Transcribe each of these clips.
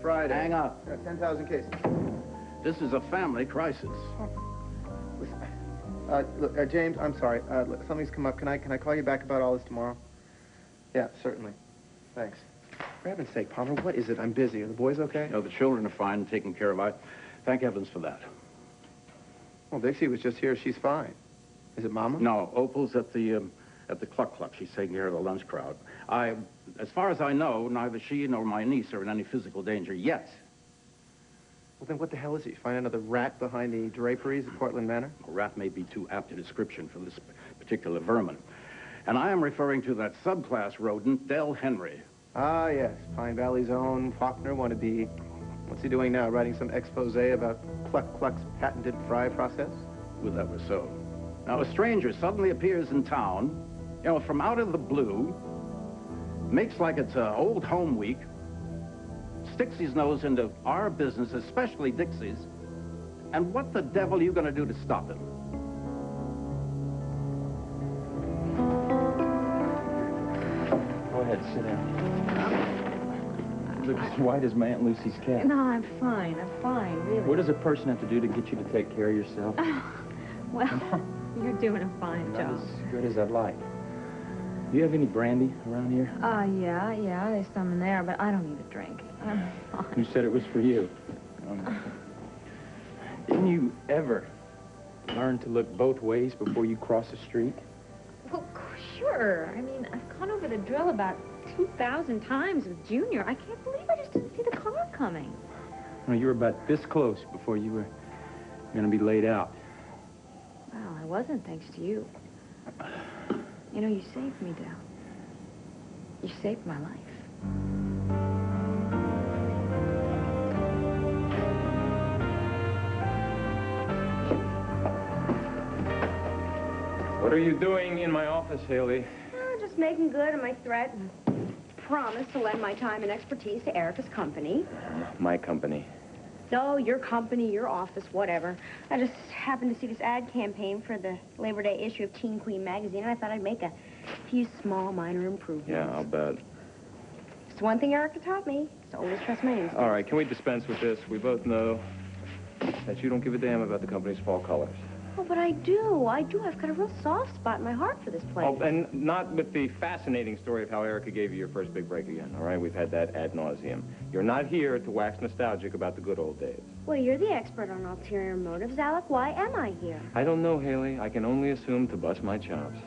Friday. Hang up. Yeah, 10,000 cases. This is a family crisis. Listen, look, James, I'm sorry. Look, something's come up. Can I call you back about all this tomorrow? Yeah, certainly. Thanks. For heaven's sake, Palmer, what is it? I'm busy. Are the boys okay? No, the children are fine and taken care of. I thank heavens for that. Well, Dixie was just here. She's fine. Is it Mama? No, Opal's at the Cluck Cluck. She's taking care of the lunch crowd. As far as I know, neither she nor my niece are in any physical danger yet. Well, then what the hell is it? You find another rat behind the draperies at Portland Manor? A rat may be too apt a description for this particular vermin. And I am referring to that subclass rodent, Del Henry. Ah, yes. Pine Valley's own Faulkner wannabe. What's he doing now? Writing some expose about Cluck Cluck's patented fry process? Would that were so. Now, a stranger suddenly appears in town, you know, from out of the blue, makes like it's old home week, sticks his nose into our business, especially Dixie's, and what the devil are you going to do to stop him? Go ahead, sit down. You look as white as my Aunt Lucy's cat. No, I'm fine, really. What does a person have to do to get you to take care of yourself? Well, you're doing a fine Not job. as good as I'd like. Do you have any brandy around here? Yeah, there's some in there, but I don't need a drink. I'm fine. You said it was for you. Didn't you ever learn to look both ways before you cross the street? Well, sure. I mean, I've gone over the drill about 2,000 times with Junior. I can't believe I just didn't see the car coming. Well, you were about this close before you were going to be laid out. Well, I wasn't, thanks to you. You know, you saved me, Dal. You saved my life. What are you doing in my office, Hayley? Just making good on my threat and promise to lend my time and expertise to Erica's company. My company. No, your company, your office, whatever. I just happened to see this ad campaign for the Labor Day issue of Teen Queen magazine, and I thought I'd make a few small, minor improvements. Yeah, I'll bet. It's one thing Erica taught me, is to always trust my instincts. All right, can we dispense with this? We both know that you don't give a damn about the company's fall colors. Oh, but I do. I've got a real soft spot in my heart for this place. Oh, and not with the fascinating story of how Erica gave you your first big break again, all right? We've had that ad nauseum. You're not here to wax nostalgic about the good old days. Well, you're the expert on ulterior motives, Alec. Why am I here? I don't know, Hayley. I can only assume to bust my chops.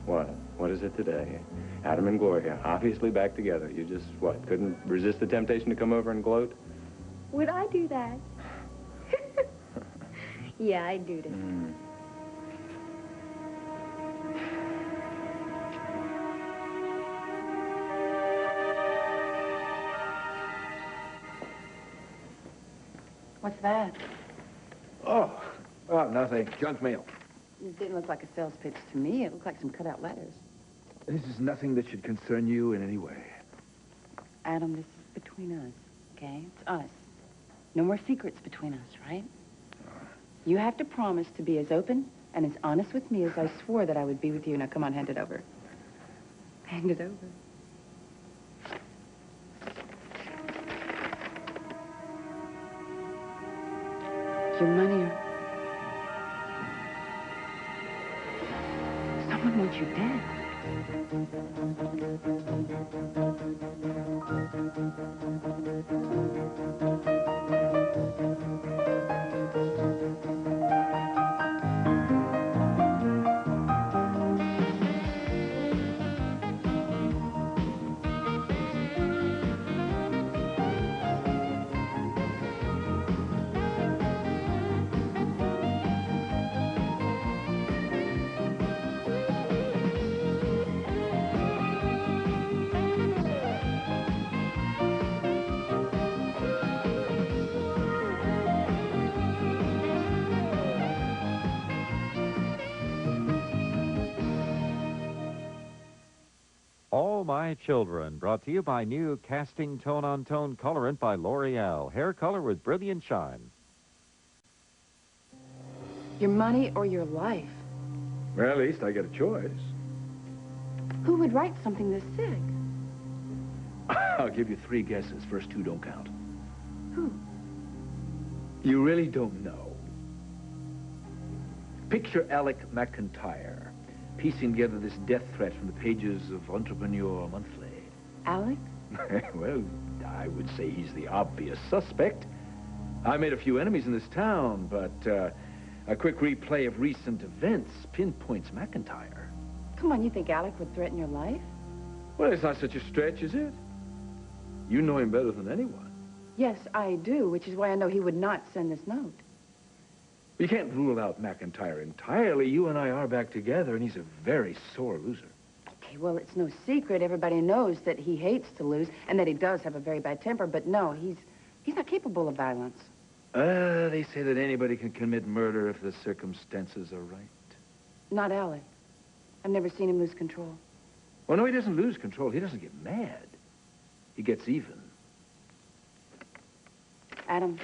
What? What is it today? Adam and Gloria, obviously back together. You just, what, couldn't resist the temptation to come over and gloat? Would I do that? Yeah, I'd do that. What's that? Oh, nothing. Junk mail. It didn't look like a sales pitch to me. It looked like some cutout letters. This is nothing that should concern you in any way. Adam, this is between us, okay? It's us. No more secrets between us, right? You have to promise to be as open and as honest with me as I swore that I would be with you. Now, come on, hand it over. Hand it over. Your money or... Someone wants you dead. All My Children, brought to you by new Casting Tone-on-Tone Colorant by L'Oreal. Hair color with brilliant shine. Your money or your life? Well, at least I get a choice. Who would write something this sick? I'll give you 3 guesses. First 2 don't count. Who? You really don't know. Picture Alec McIntyre piecing together this death threat from the pages of Entrepreneur Monthly. Alec? Well, I would say he's the obvious suspect. I made a few enemies in this town, but a quick replay of recent events pinpoints McIntyre. Come on, you think Alec would threaten your life? Well, it's not such a stretch, is it? You know him better than anyone. Yes, I do, which is why I know he would not send this note. You can't rule out McIntyre entirely. You and I are back together, and he's a very sore loser. Okay, well, it's no secret. Everybody knows that he hates to lose and that he does have a very bad temper, but no, he's not capable of violence. They say that anybody can commit murder if the circumstances are right. Not Alec. I've never seen him lose control. Well, no, he doesn't lose control. He doesn't get mad. He gets even. Adam,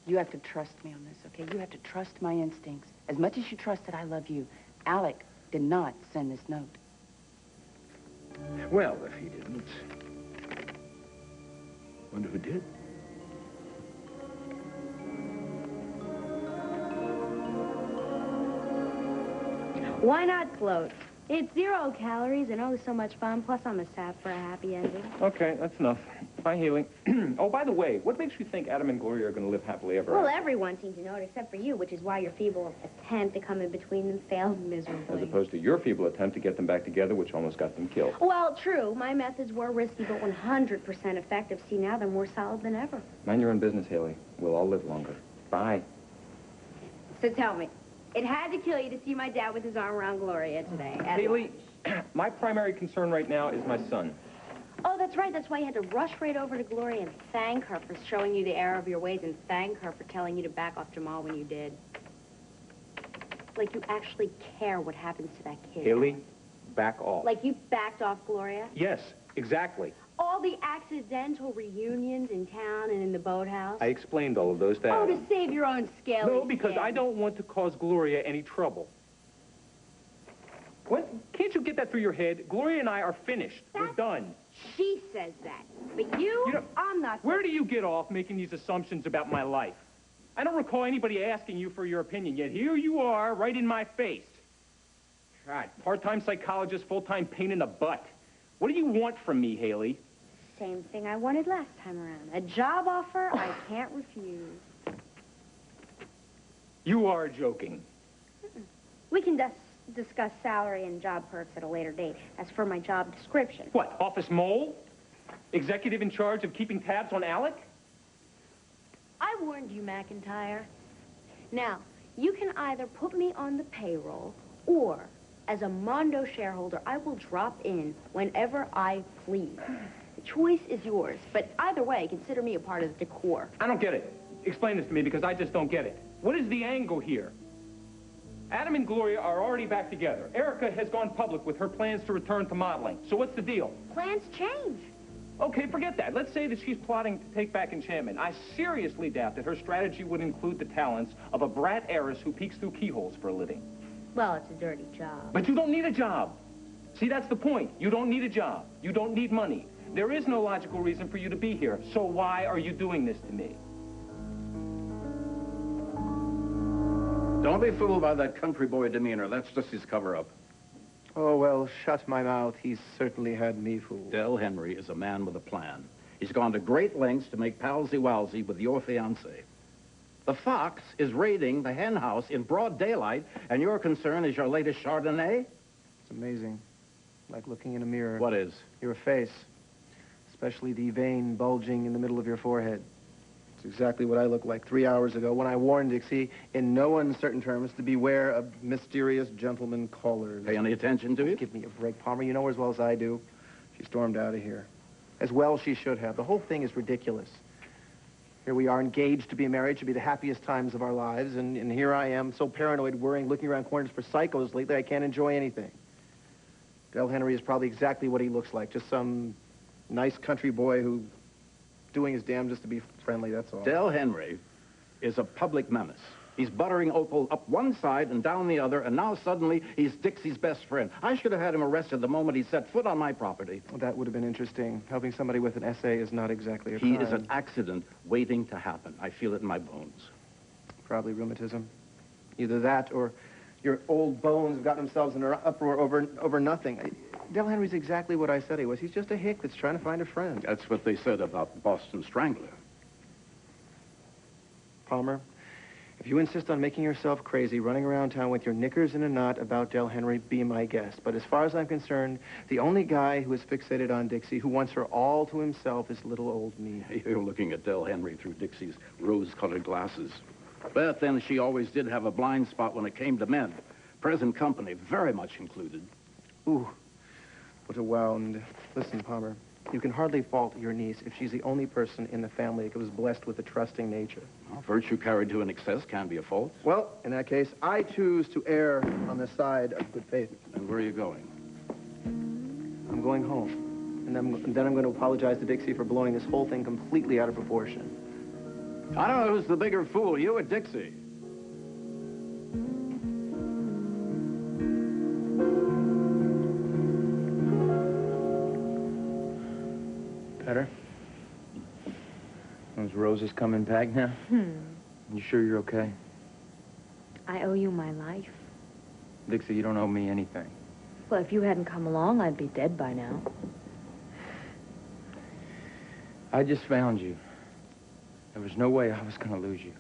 you have to trust me on this, okay? You have to trust my instincts. As much as you trust that I love you, Alec did not send this note. Well, if he didn't, wonder who did. Why not float? It's 0 calories and oh so much fun, plus I'm a sap for a happy ending. Okay, that's enough. Bye, Hayley. Oh, by the way, what makes you think Adam and Gloria are going to live happily ever Well, after? everyone seems to know it except for you, which is why your feeble attempt to come in between them failed miserably. As opposed to your feeble attempt to get them back together, which almost got them killed. Well, true. My methods were risky, but 100% effective. See, now they're more solid than ever. Mind your own business, Hayley. We'll all live longer. Bye. So tell me, it had to kill you to see my dad with his arm around Gloria today. Hayley, my primary concern right now is my son. Oh, that's right. That's why you had to rush right over to Gloria and thank her for showing you the error of your ways and thank her for telling you to back off Jamal when you did. Like you actually care what happens to that kid. Hayley, back off. Like you backed off Gloria? Yes, exactly. All the accidental reunions in town and in the boathouse? I explained all of those to Oh, Adam. to save your own scale. No, because I don't want to cause Gloria any trouble. What? Can't you get that through your head? Gloria and I are finished. We're done. She says that. But you know, I'm not. Where do you get off making these assumptions about my life? I don't recall anybody asking you for your opinion, yet here you are, right in my face. God, part-time psychologist, full-time pain in the butt. What do you want from me, Hayley? Same thing I wanted last time around. A job offer I can't refuse. You are joking. We can discuss salary and job perks at a later date. As for my job description. What, office mole? Executive in charge of keeping tabs on Alec? I warned you, McIntyre. Now, you can either put me on the payroll, or, as a Mondo shareholder, I will drop in whenever I please. The choice is yours, but either way, consider me a part of the decor. I don't get it. Explain this to me, because I just don't get it. What is the angle here? Adam and Gloria are already back together. Erica has gone public with her plans to return to modeling. So what's the deal? Plans change. Okay, forget that. Let's say that she's plotting to take back Enchantment. I seriously doubt that her strategy would include the talents of a brat heiress who peeks through keyholes for a living. Well, it's a dirty job. But you don't need a job. See, that's the point. You don't need a job. You don't need money. There is no logical reason for you to be here. So why are you doing this to me? Don't be fooled by that country boy demeanor. That's just his cover-up. Oh, well, shut my mouth. He's certainly had me fooled. Del Henry is a man with a plan. He's gone to great lengths to make palsy-walsy with your fiancée. The fox is raiding the hen house in broad daylight, and your concern is your latest Chardonnay? It's amazing. Like looking in a mirror. What is? Your face. Especially the vein bulging in the middle of your forehead. It's exactly what I looked like 3 hours ago when I warned Dixie, in no uncertain terms, to beware of mysterious gentlemen callers. Pay any attention to you? Give me a break, Palmer. You know her as well as I do. She stormed out of here. As well she should have. The whole thing is ridiculous. Here we are engaged to be married, should be the happiest times of our lives, and here I am, so paranoid, worrying, looking around corners for psychos lately, I can't enjoy anything. Del Henry is probably exactly what he looks like, just some nice country boy who doing his damnedest to be friendly, that's all. Del Henry is a public menace. He's buttering Opal up one side and down the other, and now suddenly he's Dixie's best friend. I should have had him arrested the moment he set foot on my property. Well, that would have been interesting. Helping somebody with an essay is not exactly a crime. He is an accident waiting to happen. I feel it in my bones. Probably rheumatism. Either that or your old bones have gotten themselves in an uproar over nothing. Del Henry's exactly what I said he was. He's just a hick that's trying to find a friend. That's what they said about the Boston Strangler. Palmer, if you insist on making yourself crazy, running around town with your knickers in a knot about Del Henry, be my guest. But as far as I'm concerned, the only guy who is fixated on Dixie, who wants her all to himself, is little old me. You're looking at Del Henry through Dixie's rose-colored glasses. But then she always did have a blind spot when it came to men. Present company, very much included. Ooh, what a wound. Listen, Palmer, you can hardly fault your niece if she's the only person in the family that was blessed with a trusting nature. Well, virtue carried to an excess can be a fault. Well, in that case, I choose to err on the side of good faith. And where are you going? I'm going home. And then I'm going to apologize to Dixie for blowing this whole thing completely out of proportion. I don't know who's the bigger fool, you or Dixie. Better? Those roses coming back now? You sure you're okay? I owe you my life. Dixie, you don't owe me anything. Well, if you hadn't come along, I'd be dead by now. I just found you. There was no way I was going to lose you.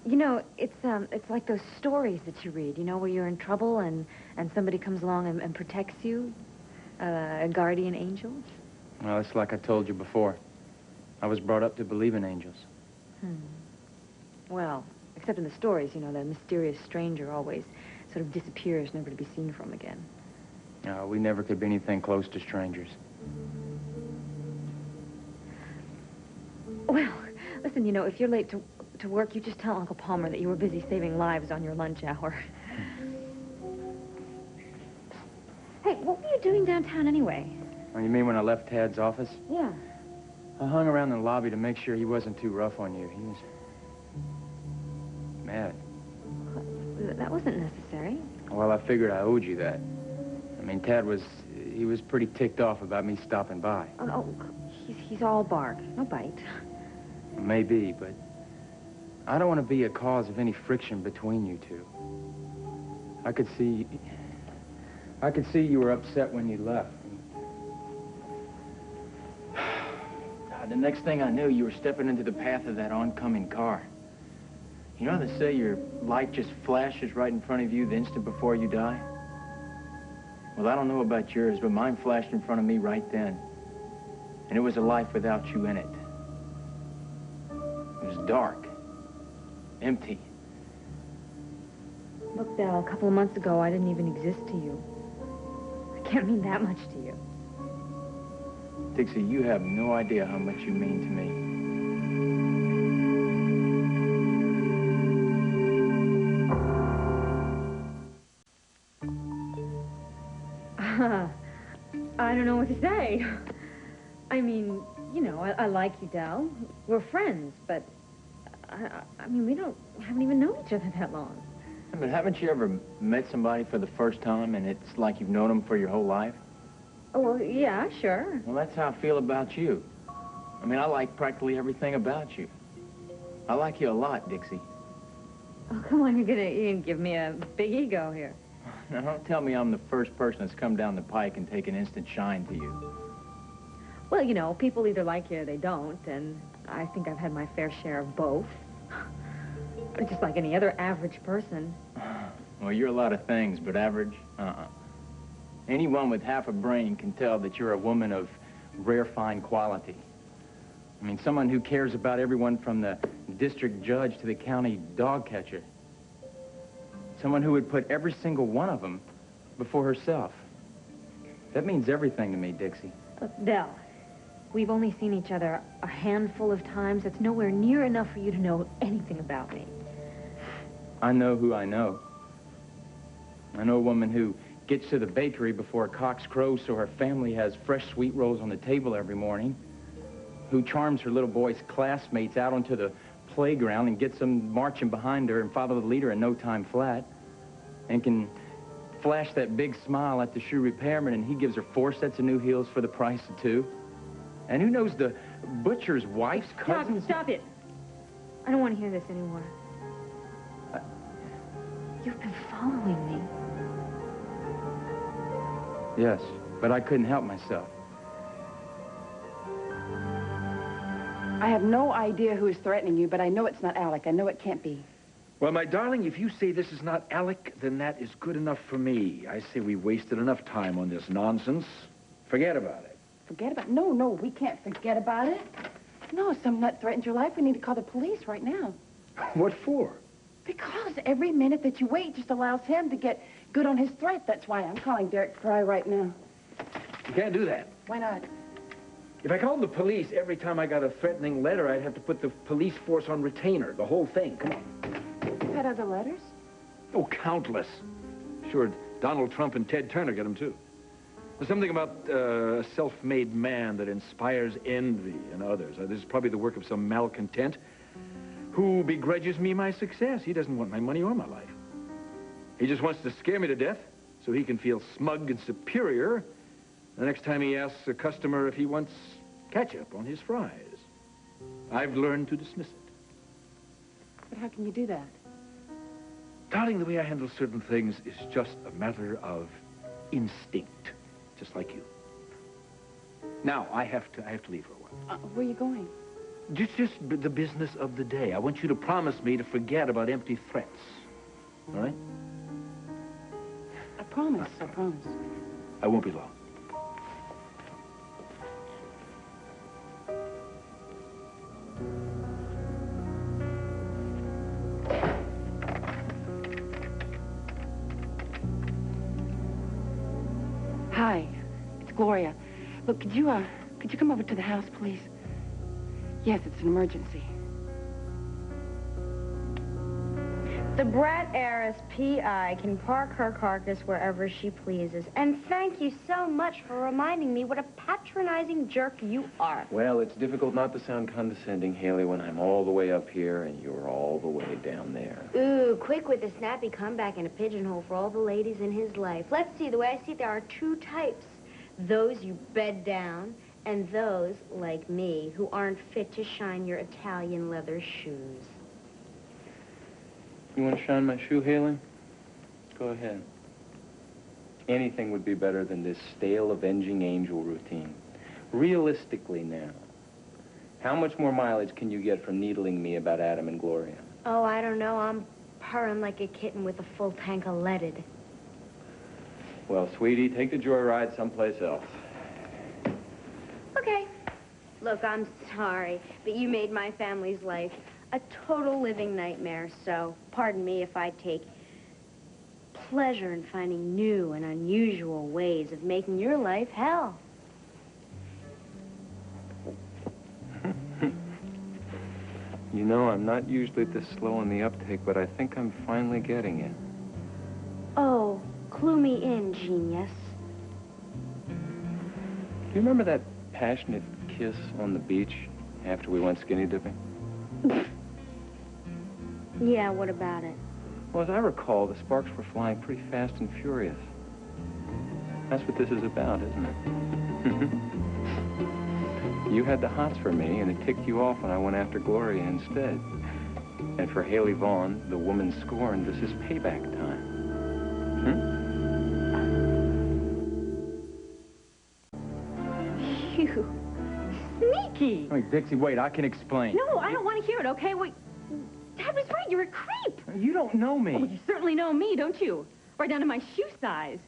You know, it's like those stories that you read, you know, where you're in trouble and somebody comes along and protects you. A guardian angel. Well, it's like I told you before. I was brought up to believe in angels. Well, except in the stories, you know, the mysterious stranger always sort of disappears, never to be seen from again. No, we never could be anything close to strangers. Well, listen, you know, if you're late to work, you just tell Uncle Palmer that you were busy saving lives on your lunch hour. Hey, what were you doing downtown anyway? Oh, you mean when I left Tad's office? Yeah. I hung around in the lobby to make sure he wasn't too rough on you. He was mad. That wasn't necessary. Well, I figured I owed you that. I mean, he was pretty ticked off about me stopping by. Oh, no, he's all bark, no bite. Maybe, but I don't want to be a cause of any friction between you two. I could see you were upset when you left. The next thing I knew, you were stepping into the path of that oncoming car. You know they say your light just flashes right in front of you the instant before you die? Well, I don't know about yours, but mine flashed in front of me right then. And it was a life without you in it. It was dark, empty. Look, Del, a couple of months ago, I didn't even exist to you. I can't mean that much to you. Dixie, you have no idea how much you mean to me. I don't know what to say. I mean, you know, I like you, Del. We're friends, but I mean, we haven't even known each other that long. But haven't you ever met somebody for the first time and it's like you've known them for your whole life? Oh, well, yeah, sure. Well, that's how I feel about you. I mean, I like practically everything about you. I like you a lot, Dixie. Oh, come on, you're gonna give me a big ego here. Now, don't tell me I'm the first person that's come down the pike and taken instant shine to you. Well, you know, people either like you or they don't, and I think I've had my fair share of both. Just like any other average person. Well, you're a lot of things, but average, Anyone with half a brain can tell that you're a woman of rare fine quality. I mean, someone who cares about everyone from the district judge to the county dog catcher. Someone who would put every single one of them before herself. That means everything to me, Dixie. Del, we've only seen each other a handful of times. That's nowhere near enough for you to know anything about me. I know who I know. I know a woman who gets to the bakery before cocks crow so her family has fresh sweet rolls on the table every morning. who charms her little boy's classmates out onto the playground and gets them marching behind her and follow the leader in no time flat, and can flash that big smile at the shoe repairman, and he gives her 4 sets of new heels for the price of 2. And who knows the butcher's wife's cousin? Stop it. I don't want to hear this anymore. You've been following me. Yes, but I couldn't help myself. I have no idea who is threatening you, but I know it's not Alec. I know it can't be. Well, my darling, if you say this is not Alec, then that is good enough for me. I say we wasted enough time on this nonsense. Forget about it. Forget about it? No, we can't forget about it. No, some nut threatened your life. We need to call the police right now. What for? Because every minute that you wait just allows him to get good on his threat. That's why I'm calling Derek Fry right now. You can't do that. Why not? If I called the police every time I got a threatening letter, I'd have to put the police force on retainer, the whole thing. Come on. You've had other letters? Oh, countless. Sure, Donald Trump and Ted Turner get them, too. There's something about a self-made man that inspires envy in others. This is probably the work of some malcontent who begrudges me my success. He doesn't want my money or my life. He just wants to scare me to death so he can feel smug and superior the next time he asks a customer if he wants ketchup on his fries. I've learned to dismiss it. But how can you do that? Darling, the way I handle certain things is just a matter of instinct, just like you. Now, I have to leave for a while. Where are you going? Just the business of the day. I want you to promise me to forget about empty threats. All right? I promise. I promise. I won't be long. Hi, it's Gloria. Look, could you come over to the house, please? Yes, it's an emergency. The brat heiress P.I. can park her carcass wherever she pleases. And thank you so much for reminding me what a patronizing jerk you are. Well, it's difficult not to sound condescending, Haley, when I'm all the way up here and you're all the way down there. Ooh, quick with a snappy comeback and a pigeonhole for all the ladies in his life. Let's see, the way I see it, there are 2 types. Those you bed down, and those, like me, who aren't fit to shine your Italian leather shoes. You want to shine my shoe, Haley? Go ahead. Anything would be better than this stale avenging angel routine. Realistically now, how much more mileage can you get from needling me about Adam and Gloria? Oh, I don't know. I'm purring like a kitten with a full tank of leaded. Well, sweetie, take the joyride someplace else. Okay. Look, I'm sorry, but you made my family's life a total living nightmare, so pardon me if I take pleasure in finding new and unusual ways of making your life hell. You know, I'm not usually this slow in the uptake, but I think I'm finally getting it. Oh, clue me in, genius. Do you remember that passionate kiss on the beach after we went skinny dipping? Yeah, what about it? Well, as I recall, the sparks were flying pretty fast and furious. That's what this is about, isn't it? You had the hots for me, and it ticked you off when I went after Gloria instead. And for Haley Vaughn, the woman scorned, this is payback time. You sneaky. Wait, Dixie, wait, I can explain. No, I don't want to hear it, okay? Wait, Dad was right, you're a creep. You don't know me. Oh, you certainly know me, don't you? Right down to my shoe size.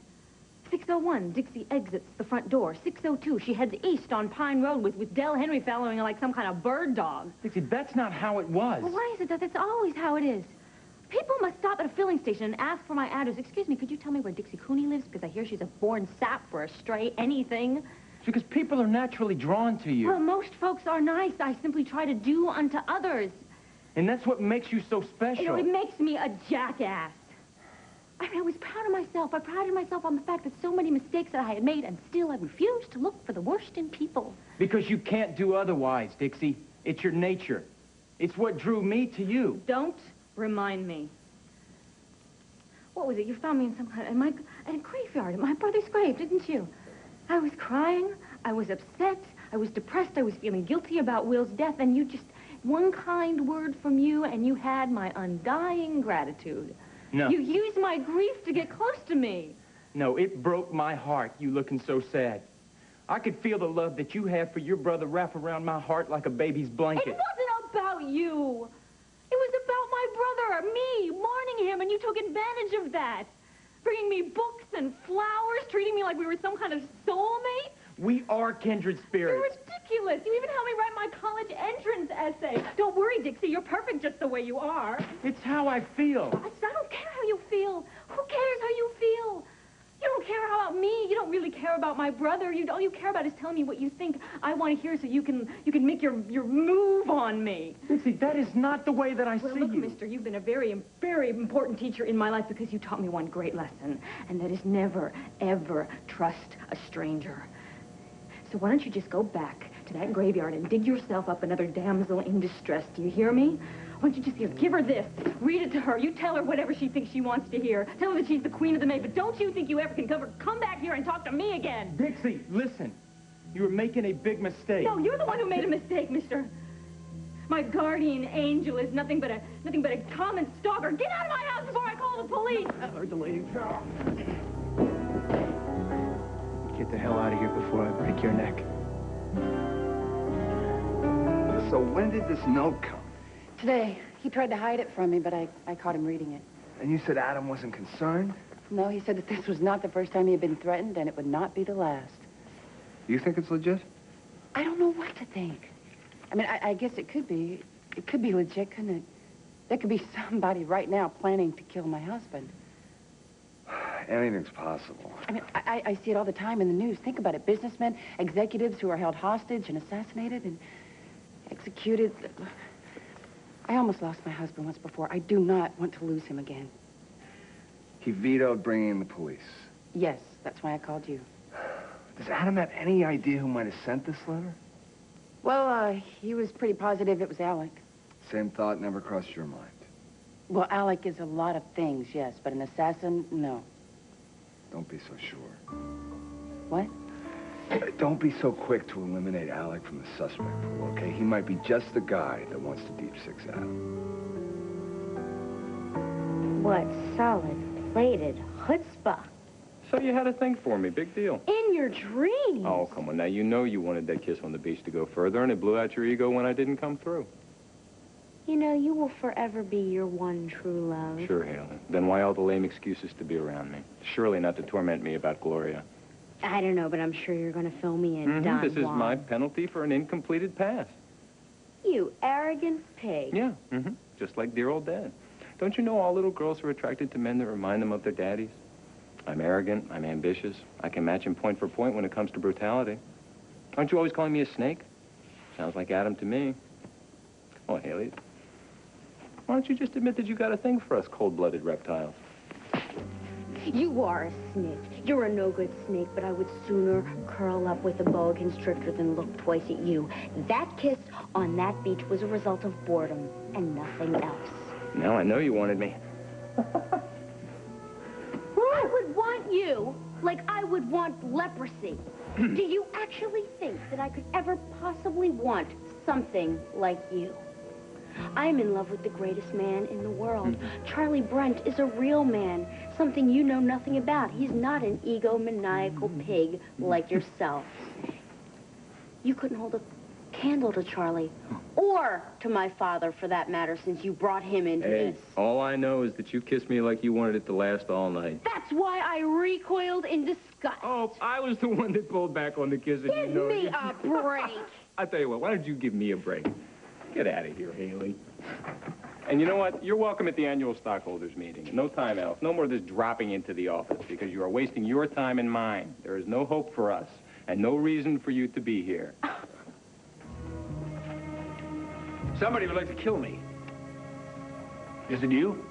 601, Dixie exits the front door. 602, she heads east on Pine Road with Del Henry following her like some kind of bird dog. Dixie, that's not how it was. Well, why is it that that's always how it is? People must stop at a filling station and ask for my address. Excuse me, could you tell me where Dixie Cooney lives? Because I hear she's a born sap or a stray, anything. Because people are naturally drawn to you. Well, most folks are nice. I simply try to do unto others. And that's what makes you so special. You know, it makes me a jackass. I mean, I was proud of myself. I prided myself on the fact that so many mistakes that I had made, and still I refused to look for the worst in people. Because you can't do otherwise, Dixie. It's your nature. It's what drew me to you. Don't remind me. What was it? You found me in some kind of, in a graveyard, at my brother's grave, didn't you? I was crying. I was upset. I was depressed. I was feeling guilty about Will's death, and you just, one kind word from you, and you had my undying gratitude. No. You used my grief to get close to me. No, it broke my heart, you looking so sad. I could feel the love that you have for your brother wrap around my heart like a baby's blanket. It wasn't about you. It was about my brother, me, mourning him, and you took advantage of that. Bringing me books and flowers, treating me like we were some kind of soulmate. We are kindred spirits. You're ridiculous. You even helped me write my college entrance essay. Don't worry, Dixie. You're perfect just the way you are. It's how I feel. I don't care how you feel. Who cares how you feel? You don't care about me. You don't really care about my brother. All you care about is telling me what you think I want to hear so you can make your move on me. Dixie, that is not the way that I see Look, you. mister, you've been a very, very important teacher in my life because you taught me one great lesson, and that is never, ever trust a stranger. So why don't you just go back to that graveyard and dig yourself up another damsel in distress? Do you hear me? Why don't you just give her this? Read it to her. You tell her whatever she thinks she wants to hear. Tell her that she's the queen of the May, but don't you think you ever can come back here and talk to me again? Dixie, listen. You were making a big mistake. No, you're the one who made a mistake, mister. My guardian angel is nothing but a common stalker. Get out of my house before I call the police! I heard the lady. Get the hell out of here before I break your neck. So when did this note come? Today. He tried to hide it from me, but I caught him reading it. And you said Adam wasn't concerned? No, he said that this was not the first time he had been threatened, and it would not be the last. You think it's legit? I don't know what to think. I mean, I guess it could be. It could be legit, couldn't it? There could be somebody right now planning to kill my husband. Anything's possible. I mean, I see it all the time in the news. Think about it. Businessmen, executives who are held hostage and assassinated and executed. I almost lost my husband once before. I do not want to lose him again. He vetoed bringing in the police. Yes, that's why I called you. Does Adam have any idea who might have sent this letter? Well, he was pretty positive it was Alec. Same thought never crossed your mind. Well, Alec is a lot of things, yes, but an assassin, no. Don't be so sure. What? Don't be so quick to eliminate Alec from the suspect pool, okay? He might be just the guy that wants to deep six Adam. What solid-plated chutzpah. So you had a thing for me. Big deal. In your dreams. Oh, come on. Now, you know you wanted that kiss on the beach to go further, and it blew out your ego when I didn't come through. You know, you will forever be your one true love. Sure, Hayley. Then why all the lame excuses to be around me? Surely not to torment me about Gloria. I don't know, but I'm sure you're going to fill me in, Don This is Juan. my penalty for an incompleted past. You arrogant pig. Yeah, just like dear old Dad. Don't you know all little girls are attracted to men that remind them of their daddies? I'm arrogant, I'm ambitious. I can match him point for point when it comes to brutality. Aren't you always calling me a snake? Sounds like Adam to me. Oh, Hayley, why don't you just admit that you got a thing for us cold-blooded reptiles? You are a snake. You're a no-good snake, but I would sooner curl up with a boa constrictor than look twice at you. That kiss on that beach was a result of boredom and nothing else. Now I know you wanted me. I would want you like I would want leprosy. Do you actually think that I could ever possibly want something like you? I'm in love with the greatest man in the world. Charlie Brent is a real man, something you know nothing about. He's not an egomaniacal pig like yourself. You couldn't hold a candle to Charlie, or to my father, for that matter, since you brought him into Hey, this. all I know is that you kissed me like you wanted it to last all night. That's why I recoiled in disgust. Oh, I was the one that pulled back on the kiss. And Give me a break. I'll tell you what, why don't you give me a break? Get out of here, Hayley. And you know what? You're welcome at the annual stockholders meeting. No time else. No more of this dropping into the office, because you are wasting your time and mine. There is no hope for us, and no reason for you to be here. Somebody would like to kill me. Is it you?